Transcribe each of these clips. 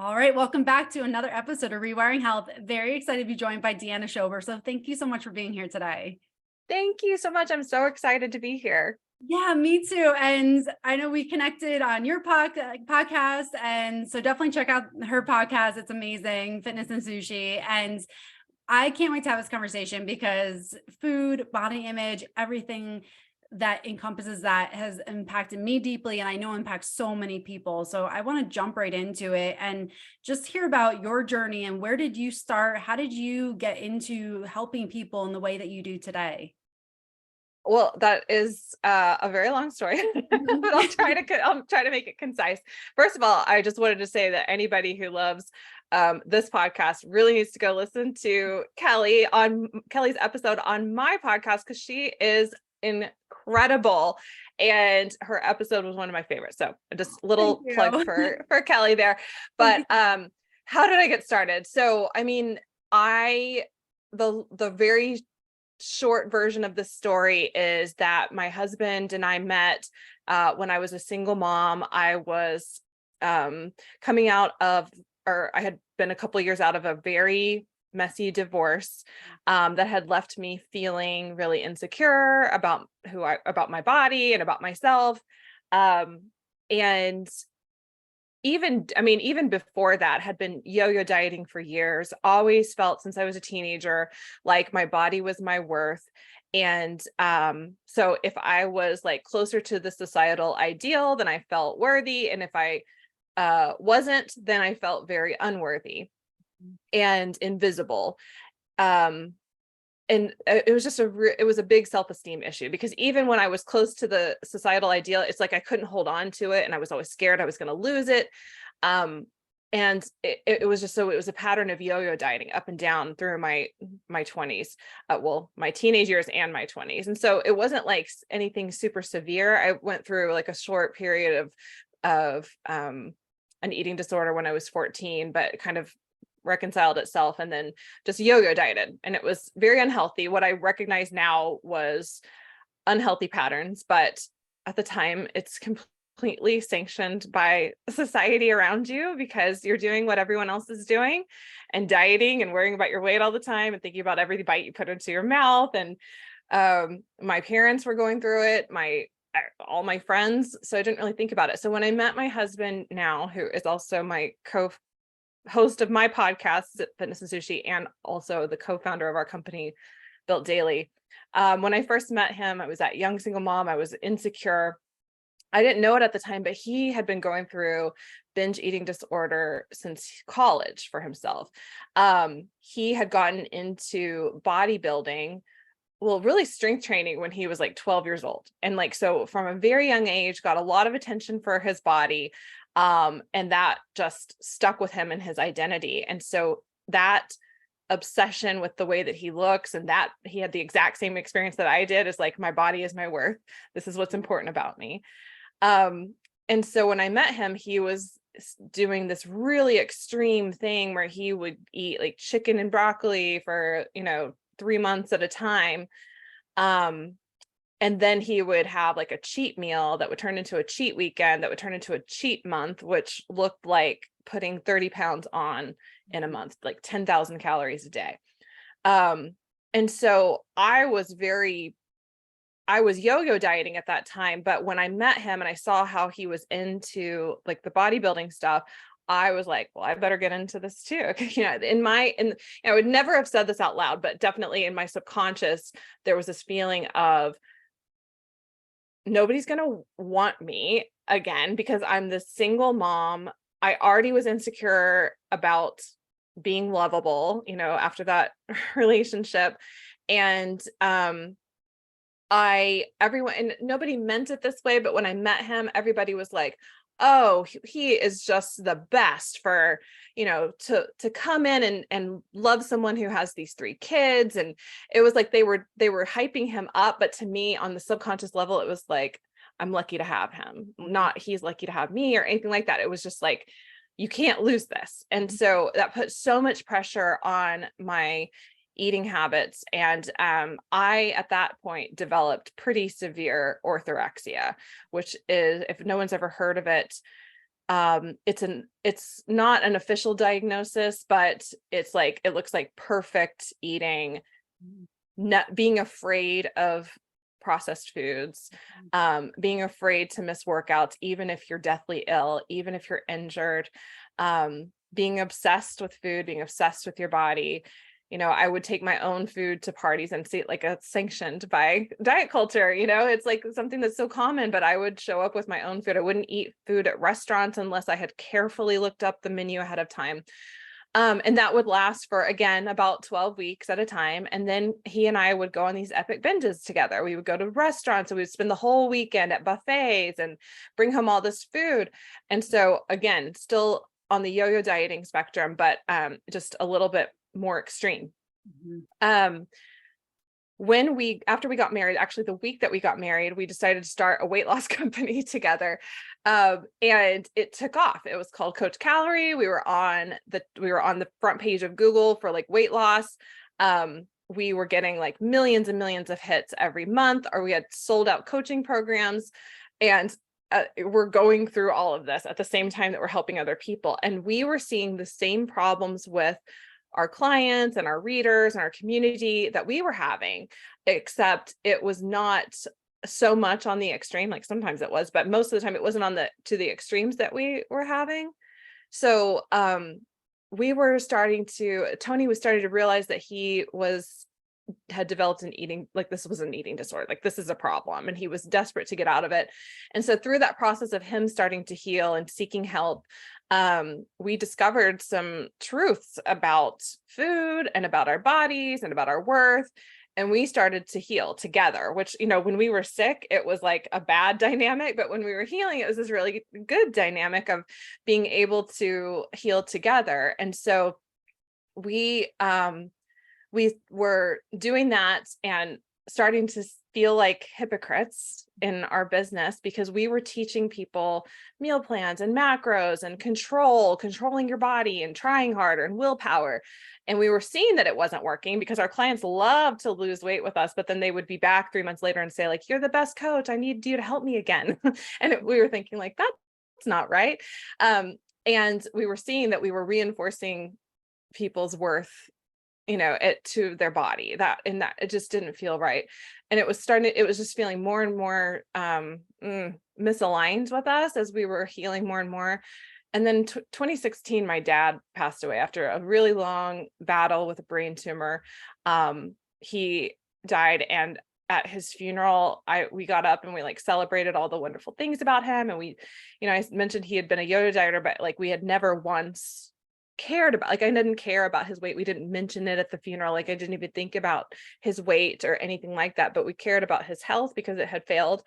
All right, welcome back to another episode of Rewiring Health. Very excited to be joined by Deanna Schober. So thank you so much for being here today. Thank you so much. I'm so excited to be here. Yeah, me too. And I know we connected on your podcast. And so definitely check out her podcast. It's amazing, Fitness and Sushi. And I can't wait to have this conversation because food, body image, everything that encompasses that has impacted me deeply, and I know impacts so many people. So I want to jump right into it and just hear about your journey and where did you start? How did you get into helping people in the way that you do today? Well, that is a very long story, but I'll try to make it concise. First of all, I just wanted to say that anybody who loves this podcast really needs to go listen to Kelly's episode on my podcast because she is incredible, and her episode was one of my favorites. So just little plug for Kelly there. But how did I get started? So I mean, the very short version of the story is that my husband and I met when I was a single mom. I was coming out of, or I had been a couple of years out of a very messy divorce that had left me feeling really insecure about about my body and about myself. And even before that, had been yo-yo dieting for years, always felt since I was a teenager like my body was my worth. And so if I was like closer to the societal ideal, then I felt worthy. And if I wasn't, then I felt very unworthy and invisible. And it was just it was a big self-esteem issue, because even when I was close to the societal ideal, it's like I couldn't hold on to it, and I was always scared I was going to lose it. And it was just, so it was a pattern of yo-yo dieting up and down through my 20s, my teenage years and my 20s. And so it wasn't like anything super severe. I went through like a short period of an eating disorder when I was 14, but kind of reconciled itself, and then just yo-yo dieted, and it was very unhealthy. What I recognize now was unhealthy patterns, but at the time it's completely sanctioned by society around you, because you're doing what everyone else is doing and dieting and worrying about your weight all the time and thinking about every bite you put into your mouth. And my parents were going through it, all my friends, so I didn't really think about it. So when I met my husband now, who is also my host of my podcast, Fitness and Sushi, and also the co-founder of our company, Built Daily. When I first met him, I was that young single mom. I was insecure. I didn't know it at the time, but he had been going through binge eating disorder since college for himself. He had gotten into bodybuilding, well, really strength training, when he was like 12 years old. And like, so from a very young age, got a lot of attention for his body. And that just stuck with him and his identity. And so that obsession with the way that he looks, and that he had the exact same experience that I did, is like, my body is my worth. This is what's important about me. And so when I met him, he was doing this really extreme thing where he would eat like chicken and broccoli for, 3 months at a time. And then he would have like a cheat meal that would turn into a cheat weekend, that would turn into a cheat month, which looked like putting 30 pounds on in a month, like 10,000 calories a day. And so I was yo-yo dieting at that time. But when I met him and I saw how he was into like the bodybuilding stuff, I was like, well, I better get into this too. And I would never have said this out loud, but definitely in my subconscious, there was this feeling of, nobody's going to want me again, because I'm this single mom. I already was insecure about being lovable, after that relationship. And everyone, and nobody meant it this way, but when I met him, everybody was like, oh, he is just the best for, to come in and love someone who has these 3 kids. And it was like they were hyping him up. But to me, on the subconscious level, it was like, I'm lucky to have him, not he's lucky to have me or anything like that. It was just like, you can't lose this. And so that put so much pressure on my eating habits. And I, at that point, developed pretty severe orthorexia, which is, if no one's ever heard of it, It's not an official diagnosis, but it's like, it looks like perfect eating, not being afraid of processed foods, being afraid to miss workouts, even if you're deathly ill, even if you're injured, being obsessed with food, being obsessed with your body. I would take my own food to parties and see it like it's sanctioned by diet culture. It's like something that's so common, but I would show up with my own food. I wouldn't eat food at restaurants unless I had carefully looked up the menu ahead of time. And that would last for, again, about 12 weeks at a time. And then he and I would go on these epic binges together. We would go to restaurants and we would spend the whole weekend at buffets and bring home all this food. And so again, still on the yo-yo dieting spectrum, but just a little bit more extreme. After we got married, actually the week that we got married, we decided to start a weight loss company together. And it took off. It was called Coach Calorie. We were on the front page of Google for like weight loss. We were getting like millions and millions of hits every month, or we had sold out coaching programs. And we're going through all of this at the same time that we're helping other people. And we were seeing the same problems with our clients and our readers and our community that we were having, except it was not so much on the extreme. Like sometimes it was, but most of the time it wasn't to the extremes that we were having. So Tony was starting to realize that he had developed an eating, like this was an eating disorder, like this is a problem, and he was desperate to get out of it. And so through that process of him starting to heal and seeking help, we discovered some truths about food and about our bodies and about our worth. And we started to heal together, which, when we were sick, it was like a bad dynamic, but when we were healing, it was this really good dynamic of being able to heal together. And so we were doing that and starting to feel like hypocrites in our business, because we were teaching people meal plans and macros and controlling your body and trying harder and willpower. And we were seeing that it wasn't working, because our clients love to lose weight with us, but then they would be back 3 months later and say like, you're the best coach. I need you to help me again. And we were thinking like, that's not right. And we were seeing that we were reinforcing people's worth, it to their body, that it just didn't feel right. And it was just feeling more and more misaligned with us as we were healing more and more. And then 2016, my dad passed away after a really long battle with a brain tumor. He died, and at his funeral, we got up and we like celebrated all the wonderful things about him. And we, I mentioned he had been a yo-yo dieter, but like we had never once cared about, like I didn't care about his weight. We didn't mention it at the funeral. Like I didn't even think about his weight or anything like that, but we cared about his health because it had failed.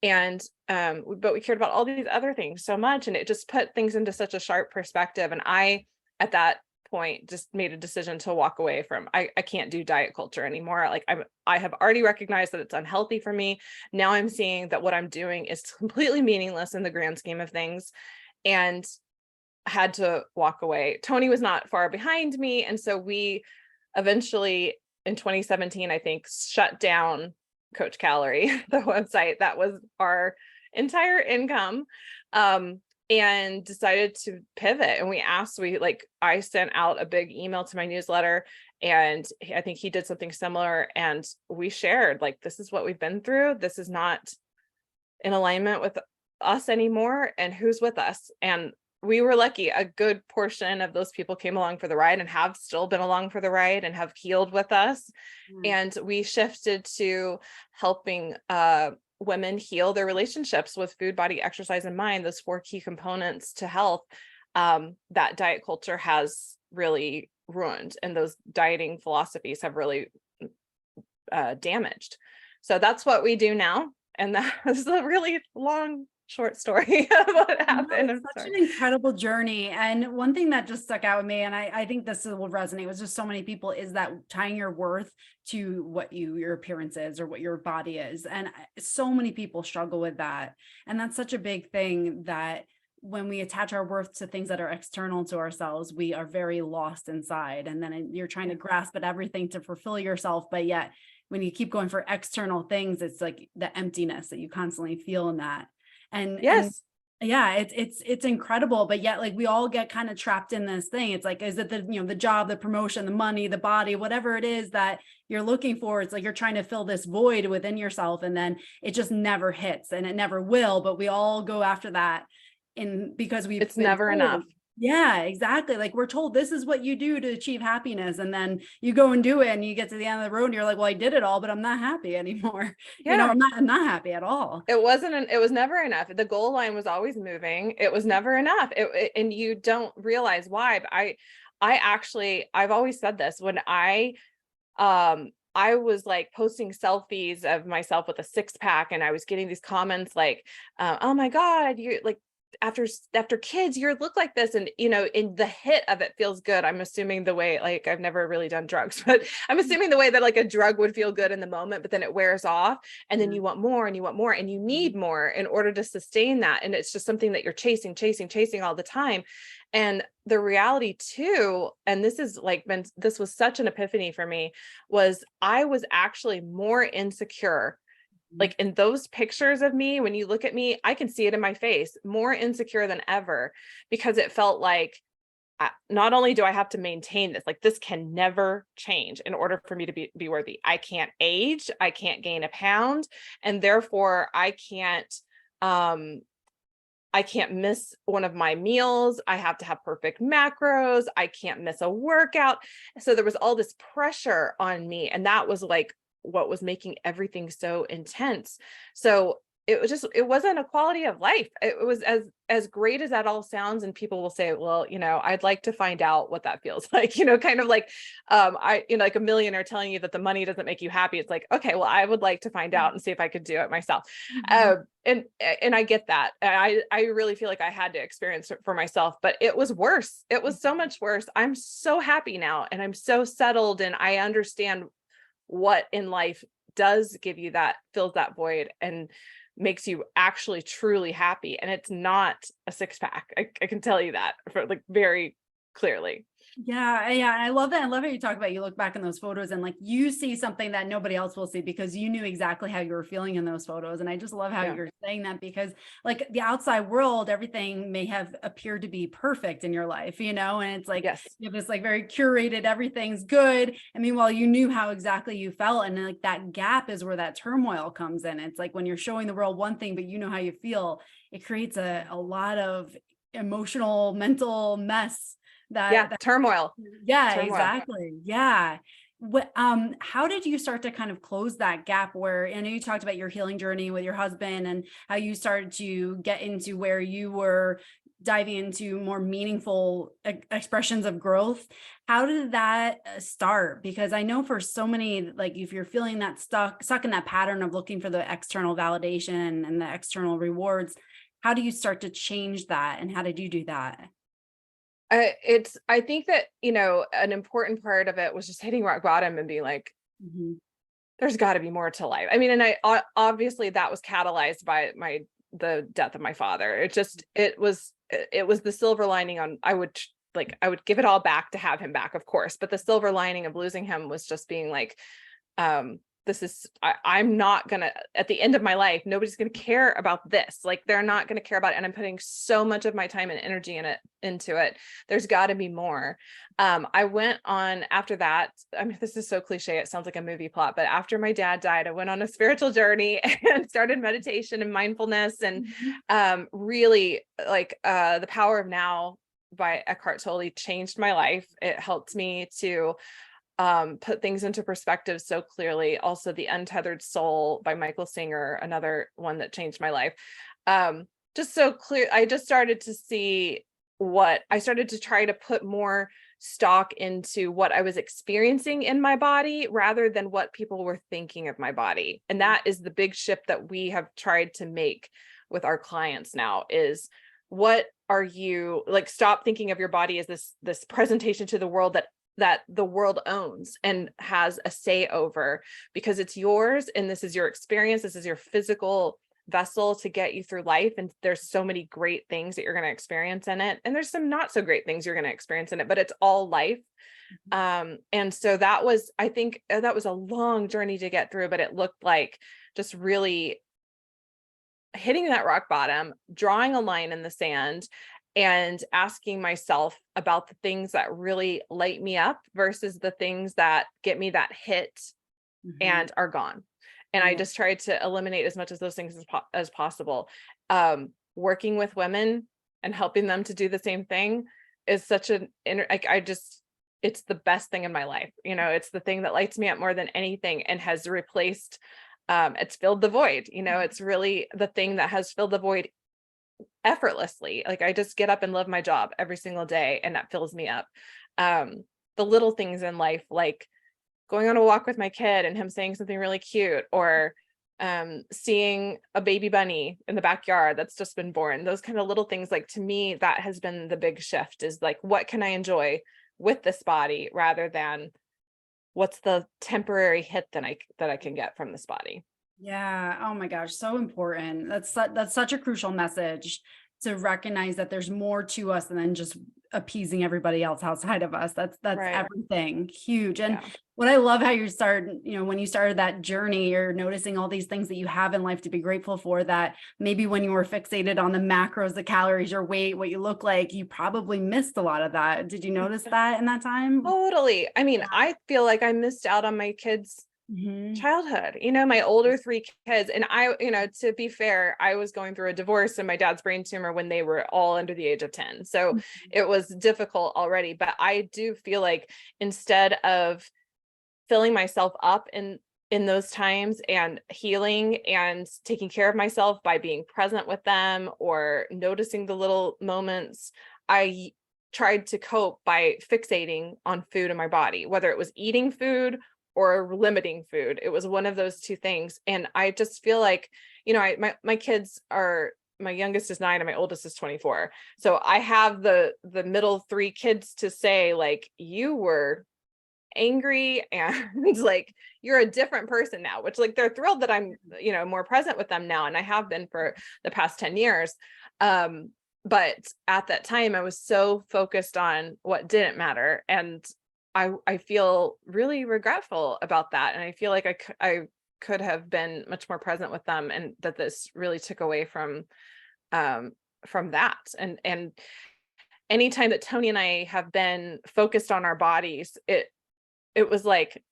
And but we cared about all these other things so much, and it just put things into such a sharp perspective. And I, at that point, just made a decision to walk away from, I can't do diet culture anymore. Like I have already recognized that it's unhealthy for me. Now I'm seeing that what I'm doing is completely meaningless in the grand scheme of things, and had to walk away. Tony was not far behind me. And so we eventually in 2017, I think, shut down Coach Calorie, the website that was our entire income, and decided to pivot. And I sent out a big email to my newsletter, and I think he did something similar. And we shared like, this is what we've been through. This is not in alignment with us anymore. And who's with us? And we were lucky. A good portion of those people came along for the ride and have still been along for the ride and have healed with us. And we shifted to helping women heal their relationships with food, body, exercise, and mind, those 4 key components to health that diet culture has really ruined, and those dieting philosophies have really damaged. So that's what we do now. And that is a really long short story of what happened. It's such an incredible journey. And one thing that just stuck out with me, and I think this will resonate with just so many people, is that tying your worth to what your appearance is or what your body is. And so many people struggle with that. And that's such a big thing, that when we attach our worth to things that are external to ourselves, we are very lost inside. And then you're trying to grasp at everything to fulfill yourself. But yet when you keep going for external things, it's like the emptiness that you constantly feel in that. And yes. Yeah, it's incredible, but yet like we all get kind of trapped in this thing. It's like, is it the, the job, the promotion, the money, the body, whatever it is that you're looking for? It's like you're trying to fill this void within yourself, and then it just never hits, and it never will. But we all go after that because we've It's been never enough. told. Yeah, exactly. Like we're told this is what you do to achieve happiness. And then you go and do it and you get to the end of the road and you're like, well, I did it all, but I'm not happy anymore. Yeah. I'm not happy at all. It was never enough. The goal line was always moving. It was never enough. And you don't realize why. But I've always said this when I was like posting selfies of myself with a six pack, and I was getting these comments like, oh my God, you like, after kids, you look like this. And, in the hit of it feels good. I'm assuming the way, like, I've never really done drugs, but I'm assuming the way that like a drug would feel good in the moment, but then it wears off, and then you want more and you want more and you need more in order to sustain that. And it's just something that you're chasing all the time. And the reality too, and this was such an epiphany for me, was I was actually more insecure. Like in those pictures of me, when you look at me, I can see it in my face, more insecure than ever, because it felt like not only do I have to maintain this, like this can never change in order for me to be worthy. I can't age, I can't gain a pound, and therefore I can't miss one of my meals. I have to have perfect macros. I can't miss a workout. So there was all this pressure on me, and that was like what was making everything so intense. So it wasn't a quality of life. It was as great as that all sounds. And people will say, well, I'd like to find out what that feels like, kind of like, like a millionaire telling you that the money doesn't make you happy. It's like, okay, well, I would like to find out and see if I could do it myself. And I get that. I really feel like I had to experience it for myself, but it was worse. It was so much worse. I'm so happy now, and I'm so settled, and I understand what in life does give you that, fills that void and makes you actually truly happy. And it's not a six pack. I can tell you that for like very clearly. Yeah. Yeah. I love that. I love how you talk about, you look back in those photos and like you see something that nobody else will see because you knew exactly how you were feeling in those photos. And I just love how you're saying that, because like the outside world, everything may have appeared to be perfect in your life, and it's like, Yes. you have this like very curated, everything's good. And meanwhile, you knew how exactly you felt. And like that gap is where that turmoil comes in. It's like when you're showing the world one thing, but you know how you feel, it creates a lot of emotional, mental mess. Turmoil. Yeah, Turmoil. exactly. Yeah. How did you start to kind of close that gap where, I know you talked about your healing journey with your husband and how you started to get into where you were diving into more meaningful expressions of growth. How did that start? Because I know for so many, like if you're feeling that stuck in that pattern of looking for the external validation and the external rewards, how do you start to change that? And how did you do that? I think that, an important part of it was just hitting rock bottom and being like, there's got to be more to life. I mean, and obviously that was catalyzed by the death of my father. It was the silver lining on, I would give it all back to have him back, of course. But the silver lining of losing him was just being like, I'm not gonna, at the end of my life, nobody's gonna care about this. Like they're not gonna care about it. And I'm putting so much of my time and energy into it. There's gotta be more. I went on after that. I mean, this is so cliche. It sounds like a movie plot, but after my dad died, I went on a spiritual journey and started meditation and mindfulness and, really like, The Power of Now by Eckhart Tolle changed my life. It helped me to put things into perspective so clearly. Also, The Untethered Soul by Michael Singer, another one that changed my life. Just so clear. I just started to see I started to try to put more stock into what I was experiencing in my body rather than what people were thinking of my body. And that is the big shift that we have tried to make with our clients now is, what are you like, stop thinking of your body as this presentation to the world that the world owns and has a say over, because it's yours and this is your experience. This is your physical vessel to get you through life. And there's so many great things that you're going to experience in it. And there's some not so great things you're going to experience in it, but it's all life. And so I think that was a long journey to get through, but it looked like just really hitting that rock bottom, drawing a line in the sand, and asking myself about the things that really light me up versus the things that get me that hit Mhm. and are gone. And I Yeah. just tried to eliminate as much of those things as possible. Working with women and helping them to do the same thing is such an like, it's the best thing in my life. It's the thing that lights me up more than anything and has replaced, it's filled the void. It's really the thing that has filled the void effortlessly. Like, I just get up and love my job every single day, and that fills me up. The little things in life, like going on a walk with my kid and him saying something really cute, or seeing a baby bunny in the backyard that's just been born. Those kind of little things, like, to me, that has been the big shift, is like, what can I enjoy with this body rather than what's the temporary hit that I can get from this body. Yeah. Oh my gosh, so important. That's such a crucial message, to recognize that there's more to us than just appeasing everybody else outside of us. That's Right. everything. Huge. And Yeah. what I love how you started, when you started that journey, you're noticing all these things that you have in life to be grateful for, that maybe when you were fixated on the macros, the calories, your weight, what you look like, you probably missed a lot of that. Did you notice that in that time? Totally. I mean, Yeah. I feel like I missed out on my kids' Mhm. childhood, my older three kids. And to be fair, I was going through a divorce and my dad's brain tumor when they were all under the age of 10. So it was difficult already. But I do feel like, instead of filling myself up in those times and healing and taking care of myself by being present with them or noticing the little moments, I tried to cope by fixating on food in my body, whether it was eating food or limiting food. It was one of those two things. And I just feel like, my kids are, my youngest is 9 and my oldest is 24. So I have the middle three kids to say, like, you were angry and like, you're a different person now, which, like, they're thrilled that I'm, more present with them now. And I have been for the past 10 years. But at that time, I was so focused on what didn't matter. And I feel really regretful about that. And I feel like I could have been much more present with them, and that this really took away from that. And anytime that Tony and I have been focused on our bodies, it was like,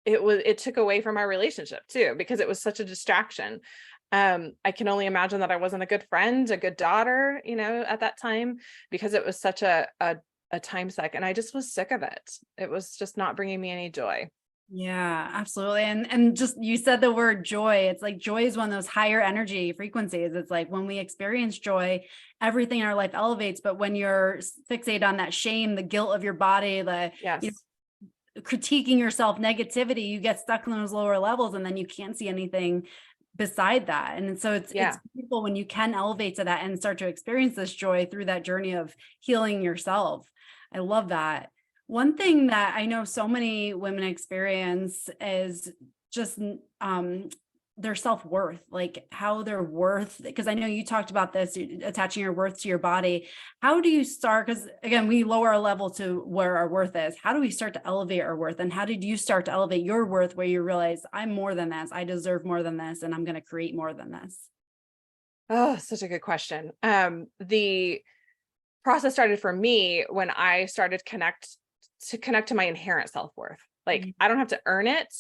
it took away from our relationship too, because it was such a distraction. I can only imagine that I wasn't a good friend, a good daughter, at that time, because it was such a time suck, and I just was sick of it. It was just not bringing me any joy. Yeah, absolutely. And just, you said the word joy. It's like, joy is one of those higher energy frequencies. It's like, when we experience joy, everything in our life elevates. But when you're fixated on that shame, the guilt of your body, Yes. critiquing yourself, negativity, you get stuck in those lower levels, and then you can't see anything beside that. And so it's Yeah. beautiful when you can elevate to that and start to experience this joy through that journey of healing yourself. I love that. One thing that I know so many women experience is just their self-worth, like how their worth, because I know you talked about this, attaching your worth to your body. How do you start? Because again, we lower our level to where our worth is. How do we start to elevate our worth? And how did you start to elevate your worth, where you realize, I'm more than this, I deserve more than this, and I'm going to create more than this? Oh, such a good question. The process started for me when I started connect to my inherent self-worth. Like, Mhm. I don't have to earn it.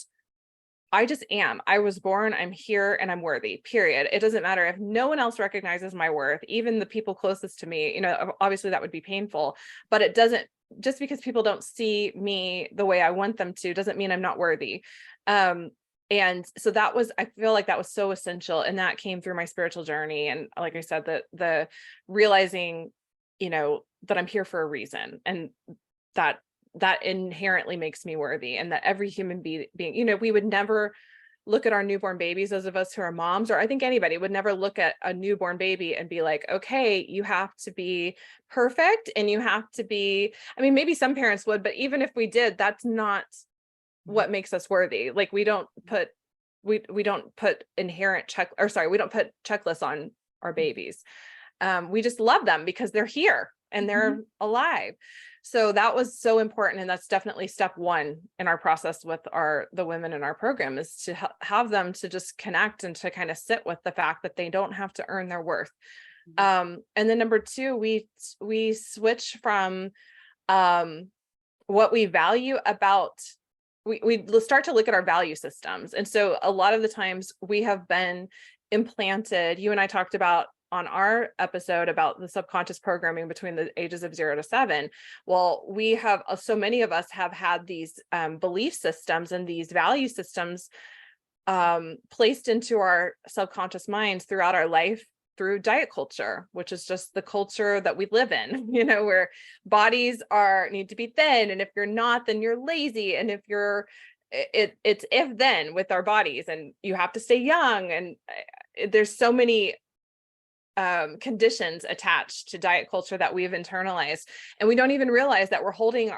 I just am. I was born, I'm here, and I'm worthy, period. It doesn't matter if no one else recognizes my worth, even the people closest to me. Obviously that would be painful, but it doesn't, just because people don't see me the way I want them to, doesn't mean I'm not worthy. And so I feel like that was so essential. And that came through my spiritual journey. And like I said, the realizing, that I'm here for a reason, and that inherently makes me worthy, and that every human being, we would never look at our newborn babies, those of us who are moms, or I think anybody would never look at a newborn baby and be like, okay, you have to be perfect, and you have to be, I mean, maybe some parents would, but even if we did, that's not what makes us worthy. Like, we don't put inherent we don't put checklists on our babies. We just love them because they're here. and they're alive. So that was so important. And that's definitely step one in our process with the women in our program, is to have them to just connect and to kind of sit with the fact that they don't have to earn their worth. And then number two, we switch from what we value about, we start to look at our value systems. And so a lot of the times we have been implanted, you and I talked about on our episode about the subconscious programming between the ages of 0 to 7. Well, we have, so many of us have had these belief systems and these value systems placed into our subconscious minds throughout our life through diet culture, which is just the culture that we live in, where bodies need to be thin. And if you're not, then you're lazy. And if you're, it's if then with our bodies, and you have to stay young. And there's so many conditions attached to diet culture that we've internalized, and we don't even realize that we're holding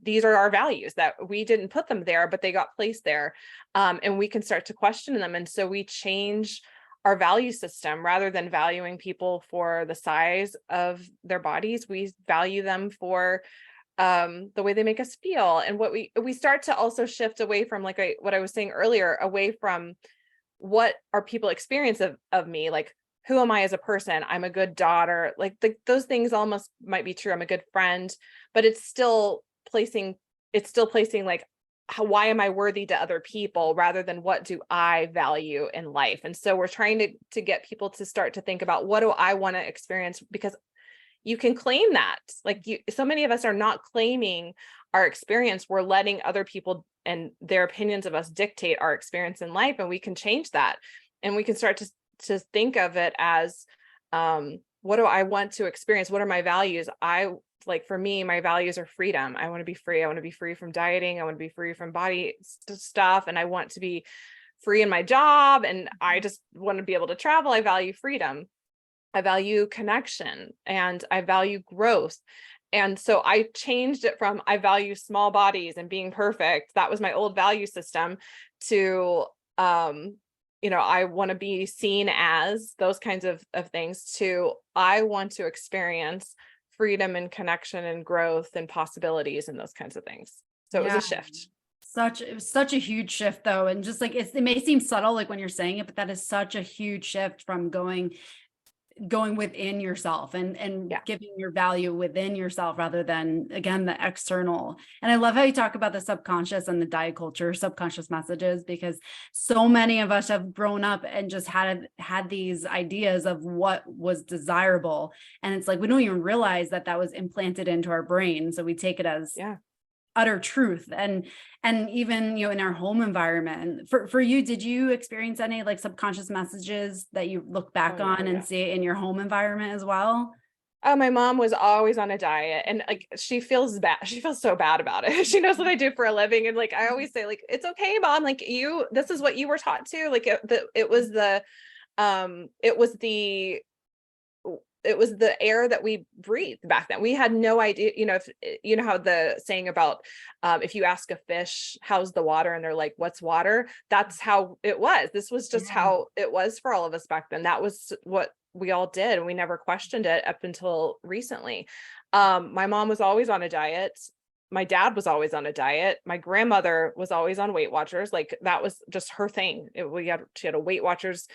these are our values, that we didn't put them there, but they got placed there. And we can start to question them. And so we change our value system. Rather than valuing people for the size of their bodies, we value them for the way they make us feel. And what we start to also shift away from, what I was saying earlier, away from what are people experience of me, like, who am I as a person? I'm a good daughter. Like those things almost might be true. I'm a good friend, but it's still placing like, why am I worthy to other people, rather than what do I value in life? And so we're trying to get people to start to think about, what do I want to experience? Because you can claim that, so many of us are not claiming our experience. We're letting other people and their opinions of us dictate our experience in life. And we can change that. And we can start to think of it as, what do I want to experience? What are my values? For me, my values are freedom. I want to be free. I want to be free from dieting. I want to be free from body stuff. And I want to be free in my job. And I just want to be able to travel. I value freedom. I value connection, and I value growth. And so I changed it from, I value small bodies and being perfect. That was my old value system, to, I want to be seen as those kinds of things, to, I want to experience freedom and connection and growth and possibilities and those kinds of things. So it was a shift. It was such a huge shift though. And just it may seem subtle, when you're saying it, but that is such a huge shift from going within yourself and giving your value within yourself, rather than, again, the external. And I love how you talk about the subconscious and the diet culture, subconscious messages, because so many of us have grown up and just had these ideas of what was desirable. And it's we don't even realize that was implanted into our brain. So we take it as utter truth. And even, in our home environment, for you, did you experience any subconscious messages that you look back on and see in your home environment as well? Oh, my mom was always on a diet, and she feels bad. She feels so bad about it. She knows what I do for a living. And I always say, it's okay, Mom. This is what you were taught to. It was the air that we breathed back then. We had no idea, if how the saying about, if you ask a fish, how's the water? And they're like, what's water? That's how it was. This was just how it was for all of us back then. That was what we all did. And we never questioned it up until recently. My mom was always on a diet. My dad was always on a diet. My grandmother was always on Weight Watchers. That was just her thing. She had a Weight Watchers,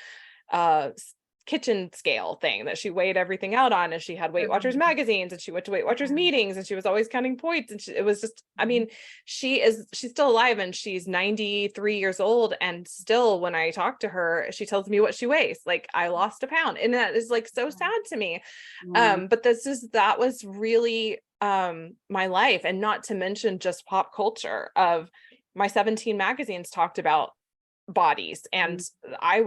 kitchen scale thing that she weighed everything out on, and she had Weight Watchers magazines, and she went to Weight Watchers meetings, and she was always counting points. And it was just, she's still alive, and she's 93 years old. And still, when I talk to her, she tells me what she weighs. I lost a pound. And that is so sad to me. But that was really, my life. And not to mention just pop culture of my 17 magazines talked about bodies, and I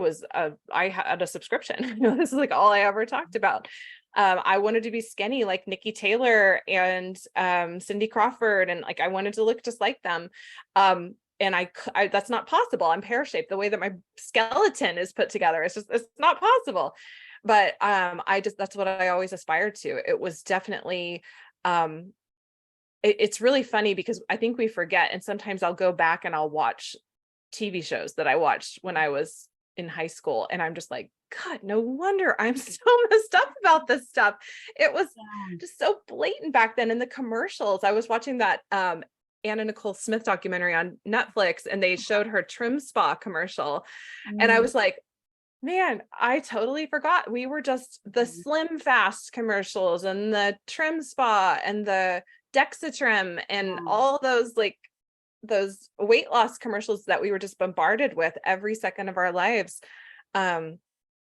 had a subscription. This is all I ever talked about. I wanted to be skinny like Nikki Taylor and Cindy Crawford, and I wanted to look just like them. And I that's not possible. I'm pear-shaped. The way that my skeleton is put together, it's not possible. But that's what I always aspired to. It was definitely it's really funny, because I think we forget, and sometimes I'll go back and I'll watch TV shows that I watched when I was in high school. And I'm just like, God, no wonder I'm so messed up about this stuff. It was Yeah. just so blatant back then. In the commercials, I was watching that Anna Nicole Smith documentary on Netflix, and they showed her trim spa commercial. And I Mm, was like, man, I totally forgot. We were just the mm, Slim Fast commercials and the trim spa and the Dexatrim and yeah. all those like those weight loss commercials that we were just bombarded with every second of our lives. Um,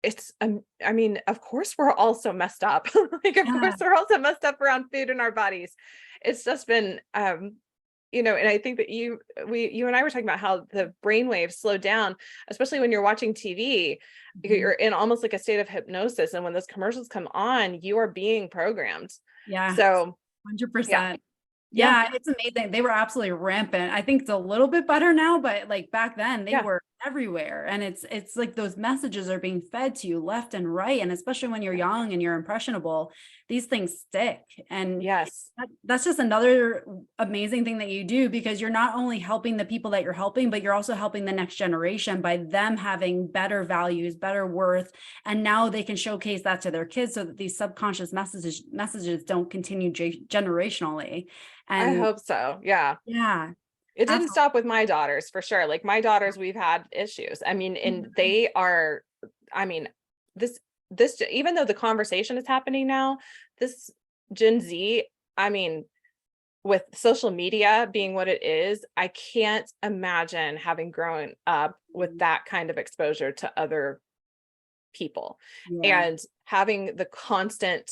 it's, I mean, of course we're all so messed up. Like, of Yeah. course we're also messed up around food in our bodies. It's just been, and I think that you and I were talking about how the brain waves slow down, especially when you're watching TV. Mhm. You're in almost like a state of hypnosis, and when those commercials come on, you are being programmed. Yeah. So yeah, 100%. yeah, Yeah, it's amazing. They were absolutely rampant. I think it's a little bit better now, but like back then they yeah, were everywhere. And it's like those messages are being fed to you left and right. And especially when you're young and you're impressionable, these things stick. And yes, that's just another amazing thing that you do, because you're not only helping the people that you're helping, but you're also helping the next generation by them having better values, better worth. And now they can showcase that to their kids so that these subconscious messages don't continue generationally. I And hope so. Yeah. yeah, It didn't absolutely. stop with my daughters for sure. Like my daughters, we've had issues. I mean, and Mhm. they are, I mean, this, even though the conversation is happening now, this Gen Z, I mean, with social media being what it is, I can't imagine having grown up with that kind of exposure to other people Yeah. and having the constant,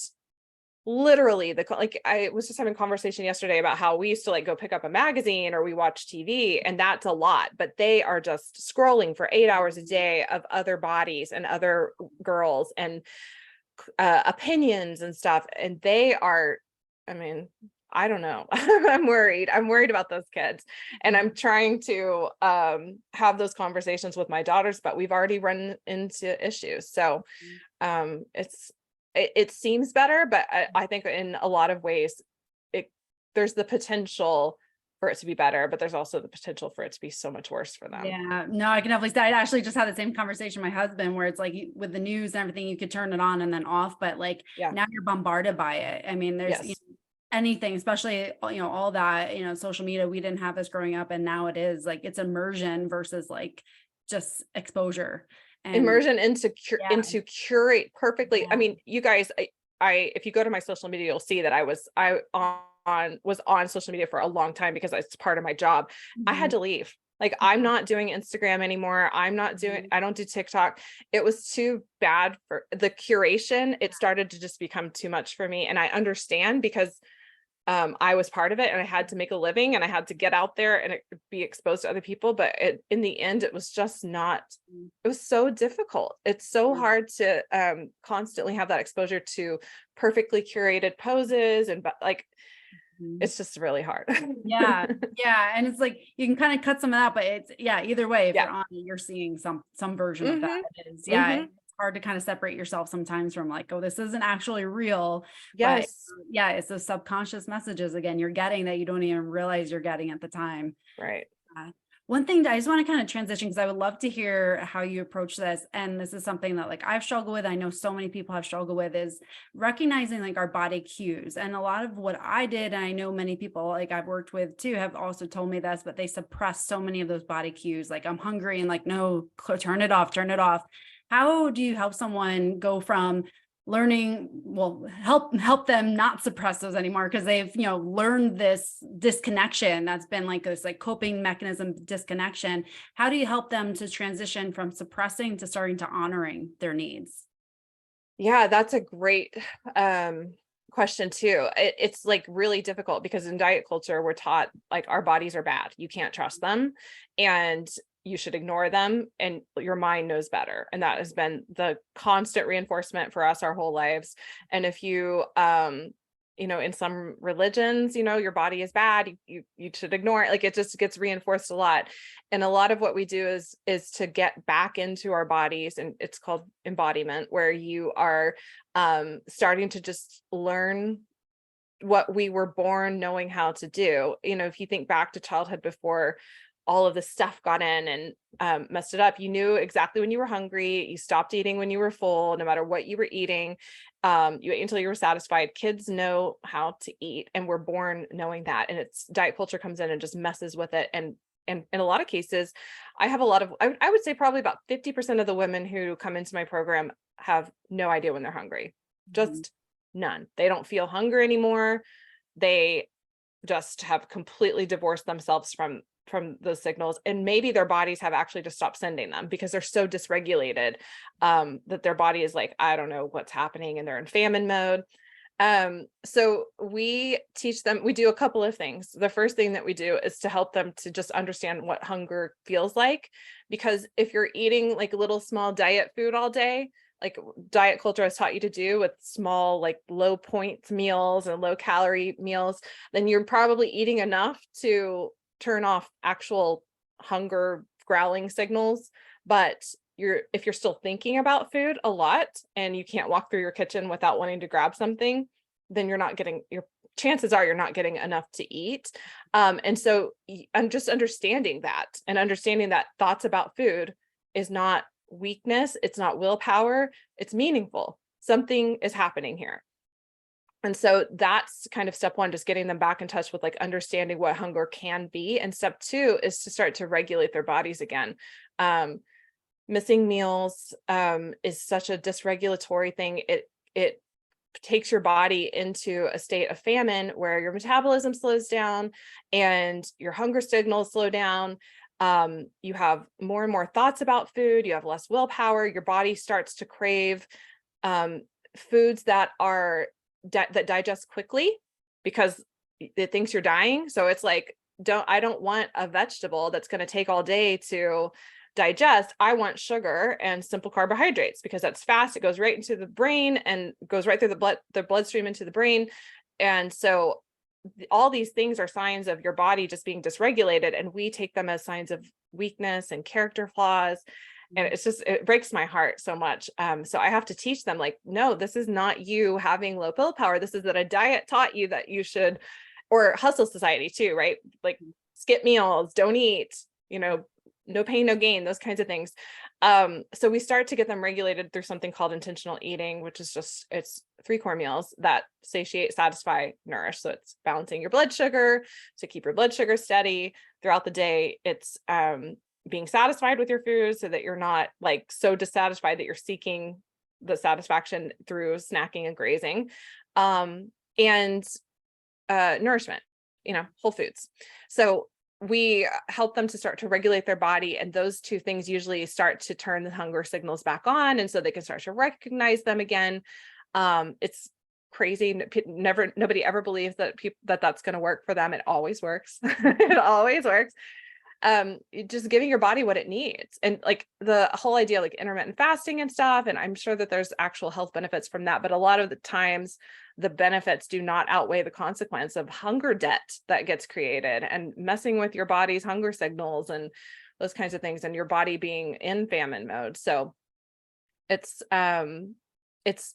literally like I was just having a conversation yesterday about how we used to like go pick up a magazine or we watch TV, and that's a lot, but they are just scrolling for 8 hours a day of other bodies and other girls and opinions and stuff. And they are, I mean, I don't know. I'm worried about those kids, and I'm trying to have those conversations with my daughters, but we've already run into issues. So it seems better, but I think in a lot of ways it there's the potential for it to be better, but there's also the potential for it to be so much worse for them. Yeah, no, I can definitely say I actually just had the same conversation with my husband, where it's like with the news and everything, you could turn it on and then off, but like Yeah. now you're bombarded by it. I mean, there's Yes. anything, especially all that, social media. We didn't have this growing up, and now it is like it's immersion versus like just exposure. And Immersion yeah, into curate perfectly. I yeah. mean, you guys, I if you go to my social media, you'll see that I was on social media for a long time because it's part of my job. I had Mhm. to leave. Like, I'm Yeah. not doing Instagram anymore. Mhm. I don't do TikTok. It was too bad for the curation. It started to just become too much for me. And I understand because I was part of it and I had to make a living and I had to get out there and be exposed to other people. But in the end, it was just not, it was so difficult. It's so Yeah. hard to constantly have that exposure to perfectly curated poses. And like, Mhm. it's just really hard. Yeah, yeah, and it's like you can kind of cut some of that, but it's yeah, either way, if Yeah. you're on it, you're seeing some version of that. Hmm. It is, yeah, Hmm. it's hard to kind of separate yourself sometimes from like, oh, this isn't actually real, but Yes. yeah, it's those subconscious messages again you're getting that you don't even realize you're getting at the time. Right. One thing that I just want to kind of transition, because I would love to hear how you approach this. And this is something that like I've struggled with. I know so many people have struggled with, is recognizing like our body cues. And a lot of what I did, and I know many people like I've worked with too, have also told me this, but they suppress so many of those body cues. Like I'm hungry and like, no, turn it off, turn it off. How do you help someone go from learning, well, help them not suppress those anymore, because they've learned this disconnection that's been like this like coping mechanism disconnection? How do you help them to transition from suppressing to starting to honoring their needs? Yeah, that's a great question too. It's like really difficult because in diet culture, we're taught like our bodies are bad. You can't trust them and you should ignore them and your mind knows better. And that has been the constant reinforcement for us our whole lives. And if you in some religions, your body is bad, you should ignore it. Like it just gets reinforced a lot. And a lot of what we do is to get back into our bodies, and it's called embodiment, where you are starting to just learn what we were born knowing how to do. If you think back to childhood before all of this stuff got in and messed it up. You knew exactly when you were hungry. You stopped eating when you were full, no matter what you were eating. You ate until you were satisfied. Kids know how to eat, and we're born knowing that. And it's diet culture comes in and just messes with it. And in a lot of cases, I have a lot of, I would say probably about 50% of the women who come into my program have no idea when they're hungry. Just none. They don't feel hunger anymore. They just have completely divorced themselves from those signals, and maybe their bodies have actually just stopped sending them because they're so dysregulated that their body is like, I don't know what's happening, and they're in famine mode. So we teach them, we do a couple of things. The first thing that we do is to help them to just understand what hunger feels like, because if you're eating like little small diet food all day, like diet culture has taught you to do with small, like low point meals and low calorie meals, then you're probably eating enough to turn off actual hunger growling signals. But if you're still thinking about food a lot and you can't walk through your kitchen without wanting to grab something, then chances are you're not getting enough to eat. And so I'm just understanding that thoughts about food is not weakness. It's not willpower. It's meaningful. Something is happening here. And so that's kind of step one, just getting them back in touch with like understanding what hunger can be. And step two is to start to regulate their bodies again. Missing meals is such a dysregulatory thing. It takes your body into a state of famine where your metabolism slows down and your hunger signals slow down. You have more and more thoughts about food. You have less willpower. Your body starts to crave foods that that digest quickly because it thinks you're dying. So it's like, I don't want a vegetable that's going to take all day to digest. I want sugar and simple carbohydrates because that's fast. It goes right into the brain and goes right through the bloodstream into the brain. And so all these things are signs of your body just being dysregulated, and we take them as signs of weakness and character flaws. And it breaks my heart so much. So I have to teach them like, no, this is not you having low willpower. This is that a diet taught you that you should, or hustle society too, right? Like skip meals, don't eat, no pain, no gain, those kinds of things. So we start to get them regulated through something called intentional eating, which is it's 3 core meals that satiate, satisfy, nourish. So it's balancing your blood sugar to keep your blood sugar steady throughout the day. It's being satisfied with your food so that you're not like so dissatisfied that you're seeking the satisfaction through snacking and grazing, and nourishment, whole foods. So we help them to start to regulate their body, and those two things usually start to turn the hunger signals back on, and so they can start to recognize them again. It's crazy. Nobody ever believes that that's going to work for them. It always works. It always works. Just giving your body what it needs, and like the whole idea like intermittent fasting and stuff, and I'm sure that there's actual health benefits from that, but a lot of the times the benefits do not outweigh the consequence of hunger debt that gets created and messing with your body's hunger signals and those kinds of things, and your body being in famine mode. So it's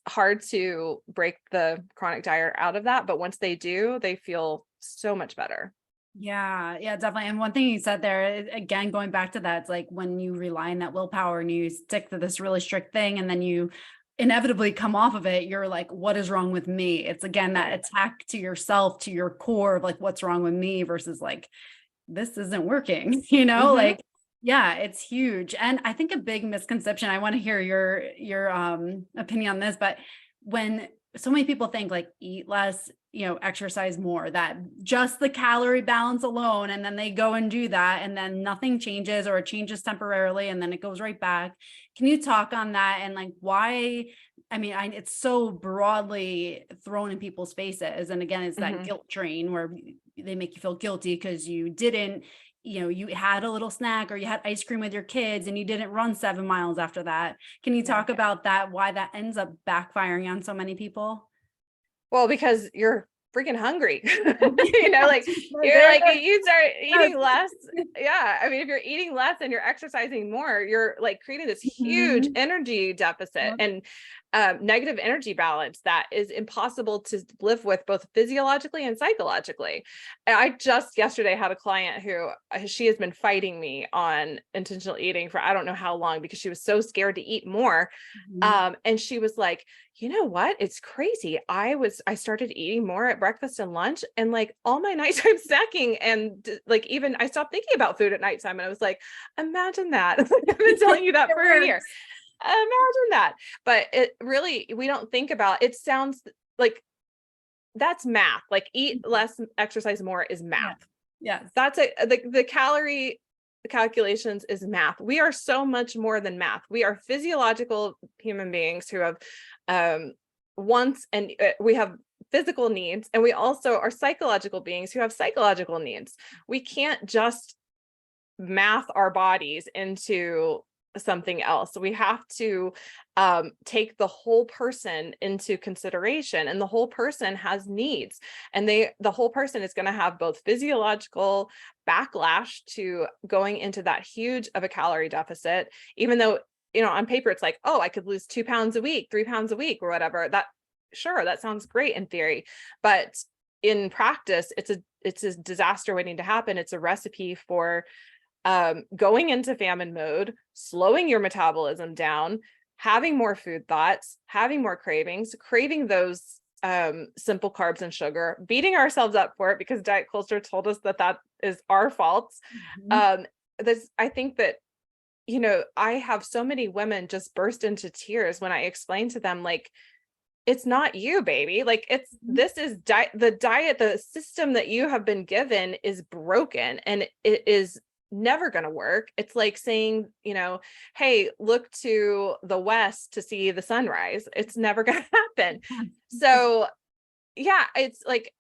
hard to break the chronic diet out of that, but once they do, they feel so much better. Yeah, definitely. And one thing you said there, again, going back to that, it's like when you rely on that willpower and you stick to this really strict thing, and then you inevitably come off of it, you're like, what is wrong with me? It's again, that attack to yourself, to your core of like, what's wrong with me versus like, this isn't working, like, yeah, it's huge. And I think a big misconception, I want to hear your opinion on this, but when so many people think like eat less, exercise more, that just the calorie balance alone, and then they go and do that, and then nothing changes, or it changes temporarily and then it goes right back. Can you talk on that and like why? I mean, it's so broadly thrown in people's faces, and again, it's that guilt train where they make you feel guilty because you didn't, you had a little snack or you had ice cream with your kids and you didn't run 7 miles after that. Can you talk about that, why that ends up backfiring on so many people? Well, because you're freaking hungry, like you start eating less. Yeah. I mean, if you're eating less and you're exercising more, you're like creating this huge energy deficit. And negative energy balance that is impossible to live with both physiologically and psychologically. And I just yesterday had a client who she has been fighting me on intentional eating for I don't know how long because she was so scared to eat more. And she was like, you know what? It's crazy. I started eating more at breakfast and lunch and like all my nighttime snacking and like even I stopped thinking about food at nighttime. And I was like, imagine that. I've been telling you that for a year. Imagine that. But it really, we don't think about, it sounds like that's math. Like eat less, exercise more is math. Yes. That's the calorie calculations is math. We are so much more than math. We are physiological human beings who have wants and we have physical needs, and we also are psychological beings who have psychological needs. We can't just math our bodies into something else. We have to take the whole person into consideration, and the whole person has needs, and the whole person is going to have both physiological backlash to going into that huge of a calorie deficit, even though, you know, on paper it's like, oh, I could lose 2 pounds a week, 3 pounds a week or whatever. That sure, that sounds great in theory, but in practice it's a disaster waiting to happen. It's a recipe for going into famine mode, slowing your metabolism down, having more food thoughts, having more cravings, craving those simple carbs and sugar, beating ourselves up for it because diet culture told us that that is our fault. I think that, you know, I have so many women just burst into tears when I explain to them, like, it's not you, baby. Like this is the diet, the system that you have been given is broken and it is never going to work. It's like saying, you know, hey, look to the west to see the sunrise. It's never going to happen. So yeah, it's like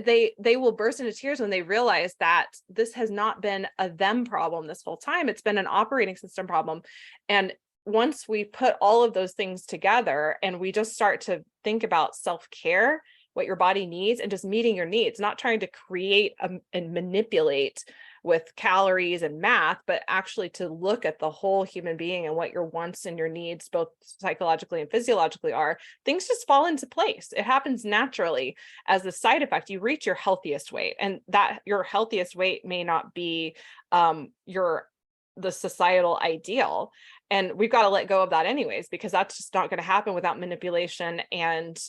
they will burst into tears when they realize that this has not been a them problem this whole time. It's been an operating system problem. And once we put all of those things together and we just start to think about self-care, what your body needs, and just meeting your needs, not trying to create and manipulate with calories and math, but actually to look at the whole human being and what your wants and your needs, both psychologically and physiologically are, things just fall into place. It happens naturally. As a side effect, you reach your healthiest weight, and that your healthiest weight may not be the societal ideal. And we've got to let go of that anyways, because that's just not going to happen without manipulation and,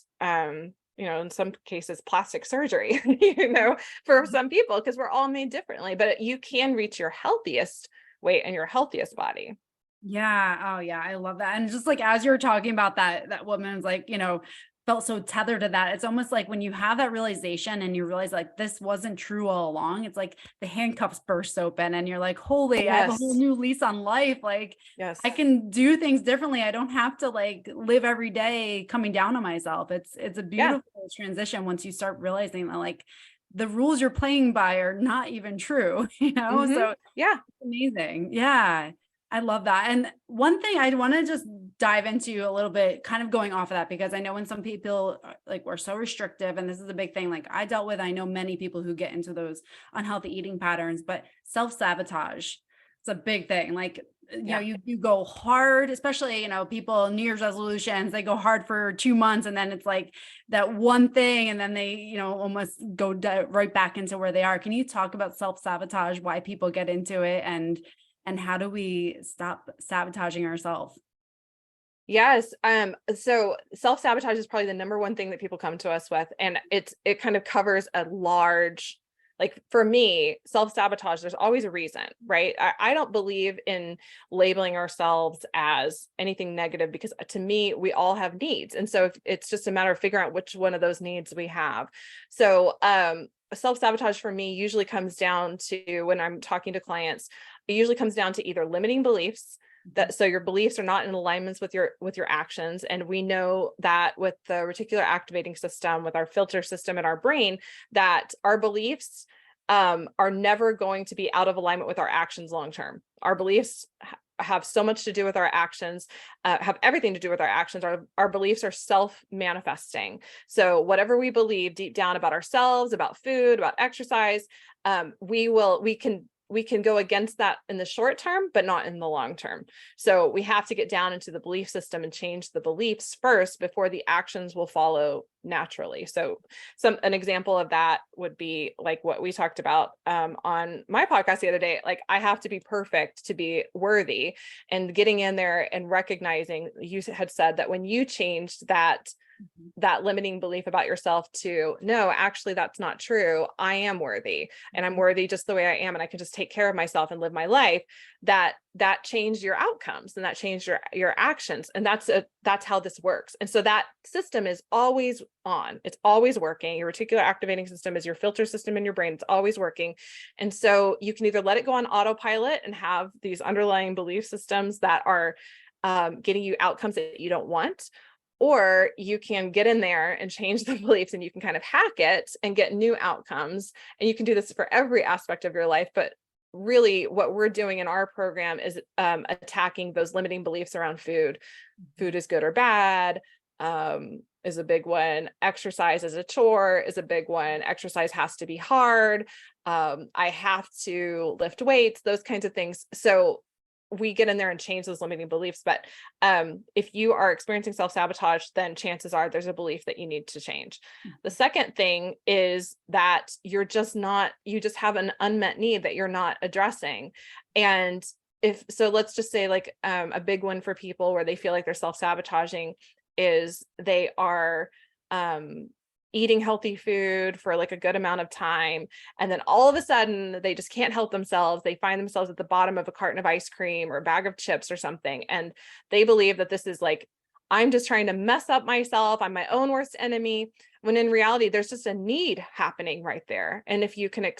you know, in some cases, plastic surgery, you know, for some people, because we're all made differently, but you can reach your healthiest weight and your healthiest body. Yeah. Oh yeah. I love that. And just like, as you were talking about that woman's like, you know, felt so tethered to that. It's almost like when you have that realization and you realize like this wasn't true all along, it's like the handcuffs burst open and you're like, holy, I have a whole new lease on life. Like I can do things differently. I don't have to like live every day coming down on myself. It's a beautiful transition once you start realizing that like the rules you're playing by are not even true, you know? So yeah, it's amazing. Yeah. I love that. And one thing I want to just dive into a little bit, kind of going off of that, because I know when some people like we're so restrictive, and this is a big thing, like I dealt with, I know many people who get into those unhealthy eating patterns, but self-sabotage, it's a big thing. Like, you know, you go hard, especially, you know, people, New Year's resolutions, they go hard for 2 months and then it's like that one thing. And then they, you know, almost go right back into where they are. Can you talk about self-sabotage, why people get into it, and how do we stop sabotaging ourselves? Yes. So self-sabotage is probably the number one thing that people come to us with. And it kind of covers a large, like for me, self-sabotage, there's always a reason, right? I don't believe in labeling ourselves as anything negative, because to me, we all have needs. And so if it's just a matter of figuring out which one of those needs we have. So, self-sabotage for me usually comes down to, when I'm talking to clients, it usually comes down to either limiting beliefs, that so your beliefs are not in alignment with your actions. And we know that with the reticular activating system, with our filter system in our brain, that our beliefs are never going to be out of alignment with our actions long term. Our beliefs have so much to do with our actions, have everything to do with our actions. Our beliefs are self-manifesting. So whatever we believe deep down about ourselves, about food, about exercise, we we can go against that in the short term, but not in the long term. So we have to get down into the belief system and change the beliefs first before the actions will follow naturally. So an example of that would be like what we talked about on my podcast the other day. Like, I have to be perfect to be worthy, and getting in there and recognizing, you had said that when you changed that limiting belief about yourself to, no, actually, that's not true. I am worthy, and I'm worthy just the way I am. And I can just take care of myself and live my life. That changed your outcomes, and that changed your actions. And that's how this works. And so that system is always on. It's always working. Your reticular activating system is your filter system in your brain. It's always working. And so you can either let it go on autopilot and have these underlying belief systems that are getting you outcomes that you don't want, or you can get in there and change the beliefs, and you can kind of hack it and get new outcomes. And you can do this for every aspect of your life. But really what we're doing in our program is attacking those limiting beliefs around food. Food is good or bad, is a big one. Exercise is a chore is a big one. Exercise has to be hard. I have to lift weights, those kinds of things. So we get in there and change those limiting beliefs. But if you are experiencing self-sabotage, then chances are there's a belief that you need to change. The second thing is that you just have an unmet need that you're not addressing. And let's just say like a big one for people where they feel like they're self-sabotaging is they are eating healthy food for like a good amount of time. And then all of a sudden they just can't help themselves. They find themselves at the bottom of a carton of ice cream or a bag of chips or something. And they believe that this is like, I'm just trying to mess up myself. I'm my own worst enemy. When in reality, there's just a need happening right there. And if you can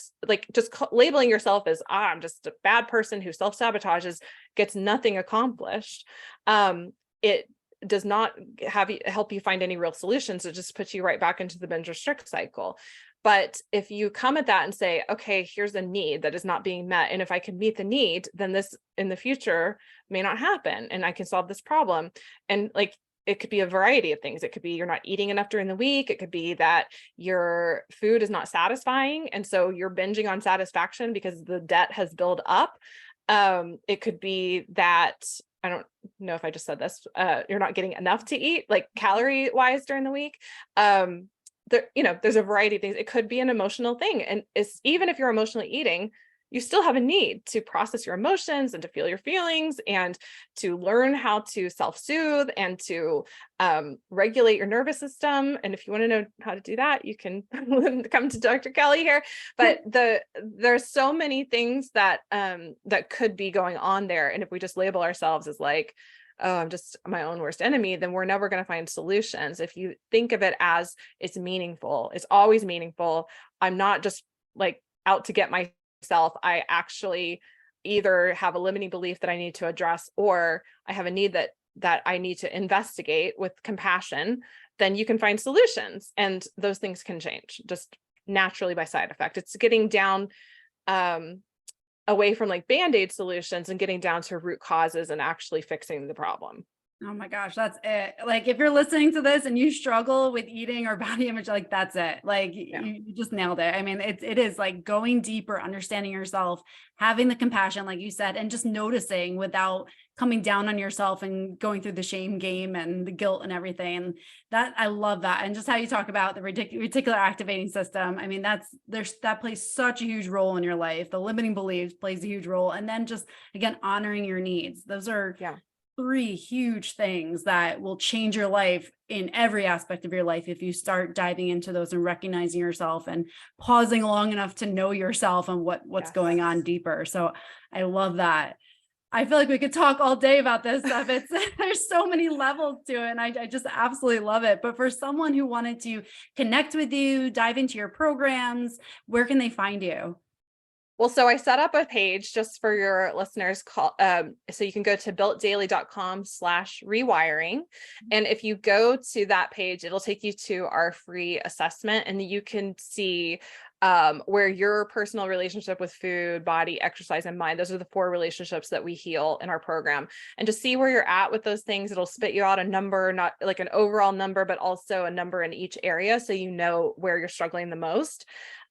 labeling yourself as, I'm just a bad person who self-sabotages gets nothing accomplished. It does not help you find any real solutions. It just puts you right back into the binge restrict cycle. But if you come at that and say, okay, here's a need that is not being met, and if I can meet the need, then this in the future may not happen, and I can solve this problem. And like, it could be a variety of things. It could be you're not eating enough during the week. It could be that your food is not satisfying, and so you're binging on satisfaction because the debt has built up. It could be that, I don't know if I just said this, you're not getting enough to eat, like calorie wise during the week. There's a variety of things. It could be an emotional thing. And even if you're emotionally eating, you still have a need to process your emotions and to feel your feelings and to learn how to self-soothe and to regulate your nervous system. And if you want to know how to do that, you can come to Dr. Kelly here. But there's so many things that could be going on there. And if we just label ourselves as like, oh, I'm just my own worst enemy, then we're never going to find solutions. If you think of it as it's meaningful, it's always meaningful. I'm not just like out to get myself. I actually either have a limiting belief that I need to address, or I have a need that I need to investigate with compassion. Then you can find solutions, and those things can change just naturally by side effect. It's getting down away from like band-aid solutions and getting down to root causes and actually fixing the problem. Oh my gosh, that's it. Like, if you're listening to this and you struggle with eating or body image, like that's it. Like you just nailed it. I mean, it is like going deeper, understanding yourself, having the compassion, like you said, and just noticing without coming down on yourself and going through the shame game and the guilt and everything. And that, I love that. And just how you talk about the reticular activating system. I mean, that plays such a huge role in your life. The limiting beliefs plays a huge role. And then just, again, honoring your needs. Those are three huge things that will change your life in every aspect of your life if you start diving into those and recognizing yourself and pausing long enough to know yourself and what's going on deeper. So I love that. I feel like we could talk all day about this stuff. There's so many levels to it, and I just absolutely love it. But for someone who wanted to connect with you, dive into your programs, where can they find you? Well, so I set up a page just for your listeners, so you can go to builtdaily.com/rewiring. And if you go to that page, it'll take you to our free assessment, and you can see where your personal relationship with food, body, exercise, and mind, those are the 4 relationships that we heal in our program. And just see where you're at with those things. It'll spit you out a number, not like an overall number, but also a number in each area, so you know where you're struggling the most.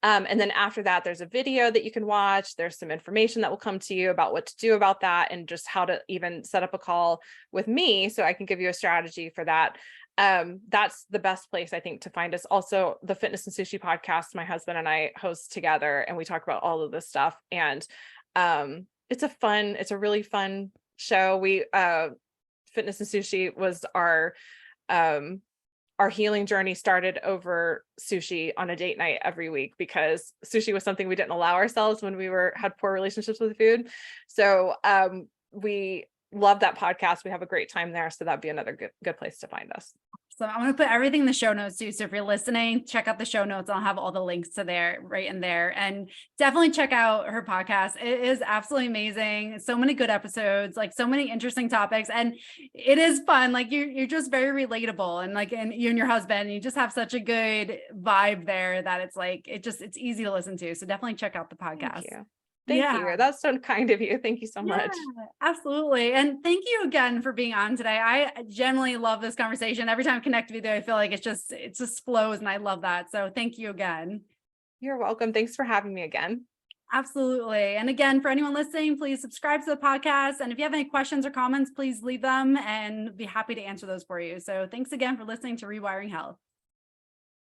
And then after that, there's a video that you can watch. There's some information that will come to you about what to do about that, and just how to even set up a call with me so I can give you a strategy for that. That's the best place, I think, to find us. Also, the Fitness and Sushi podcast, my husband and I host together, and we talk about all of this stuff. And it's a really fun show. We Fitness and Sushi was our healing journey started over sushi on a date night every week, because sushi was something we didn't allow ourselves when we had poor relationships with food. So we love that podcast. We have a great time there. So that'd be another good place to find us. So I'm going to put everything in the show notes too. So if you're listening, check out the show notes. I'll have all the links to there right in there, and definitely check out her podcast. It is absolutely amazing. So many good episodes, like so many interesting topics, and it is fun. Like you're just very relatable, and like, and you and your husband, you just have such a good vibe there that it's like, it's easy to listen to. So definitely check out the podcast. Thank you. That's so kind of you. Thank you so much. Absolutely. And thank you again for being on today. I genuinely love this conversation. Every time I connect with you, I feel like it just flows, and I love that. So thank you again. You're welcome. Thanks for having me again. Absolutely. And again, for anyone listening, please subscribe to the podcast. And if you have any questions or comments, please leave them, and be happy to answer those for you. So thanks again for listening to Rewiring Health.